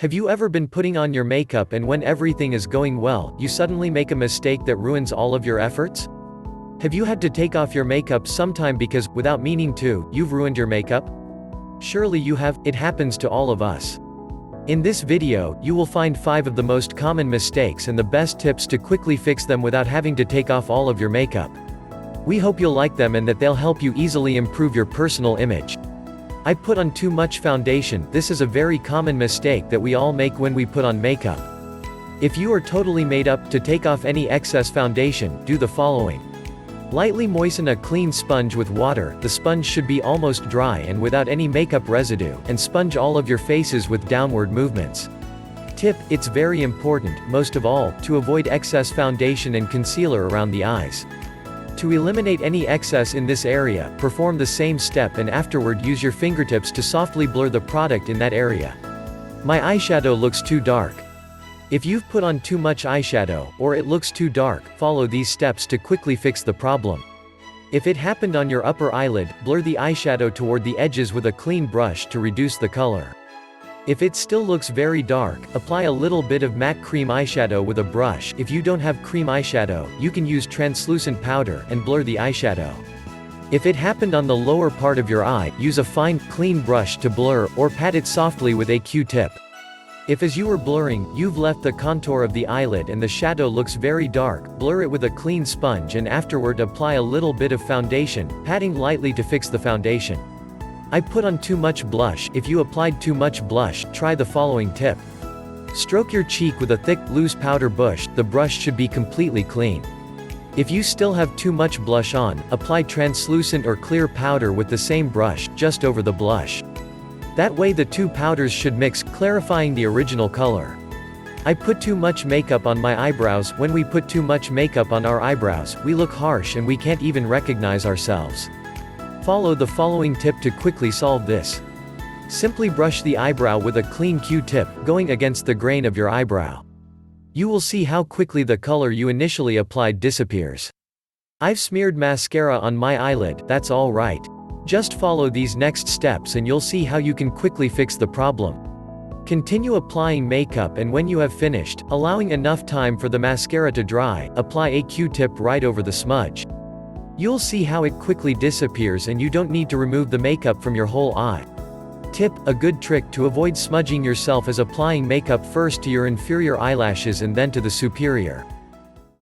Have you ever been putting on your makeup and when everything is going well, you suddenly make a mistake that ruins all of your efforts? Have you had to take off your makeup sometime because, without meaning to, you've ruined your makeup? Surely you have. It happens to all of us. In this video, you will find 5 of the most common mistakes and the best tips to quickly fix them without having to take off all of your makeup. We hope you'll like them and that they'll help you easily improve your personal image. I put on too much foundation. This is a very common mistake that we all make when we put on makeup. If you are totally made up to take off any excess foundation, do the following. Lightly moisten a clean sponge with water. The sponge should be almost dry and without any makeup residue, and sponge all of your faces with downward movements. Tip: it's very important, most of all, to avoid excess foundation and concealer around the eyes. To eliminate any excess in this area, perform the same step and afterward use your fingertips to softly blur the product in that area. My eyeshadow looks too dark. If you've put on too much eyeshadow, or it looks too dark, follow these steps to quickly fix the problem. If it happened on your upper eyelid, blur the eyeshadow toward the edges with a clean brush to reduce the color. If it still looks very dark, apply a little bit of matte cream eyeshadow with a brush. If you don't have cream eyeshadow, you can use translucent powder, and blur the eyeshadow. If it happened on the lower part of your eye, use a fine, clean brush to blur, or pat it softly with a Q-tip. If as you were blurring, you've left the contour of the eyelid and the shadow looks very dark, blur it with a clean sponge and afterward apply a little bit of foundation, patting lightly to fix the foundation. I put on too much blush. If you applied too much blush, try the following tip. Stroke your cheek with a thick, loose powder brush. The brush should be completely clean. If you still have too much blush on, apply translucent or clear powder with the same brush, just over the blush. That way the two powders should mix, clarifying the original color. I put too much makeup on my eyebrows. When we put too much makeup on our eyebrows, we look harsh and we can't even recognize ourselves. Follow the following tip to quickly solve this. Simply brush the eyebrow with a clean Q-tip, going against the grain of your eyebrow. You will see how quickly the color you initially applied disappears. I've smeared mascara on my eyelid. That's all right. Just follow these next steps and you'll see how you can quickly fix the problem. Continue applying makeup and when you have finished, allowing enough time for the mascara to dry, apply a Q-tip right over the smudge. You'll see how it quickly disappears and you don't need to remove the makeup from your whole eye. Tip: a good trick to avoid smudging yourself is applying makeup first to your inferior eyelashes and then to the superior.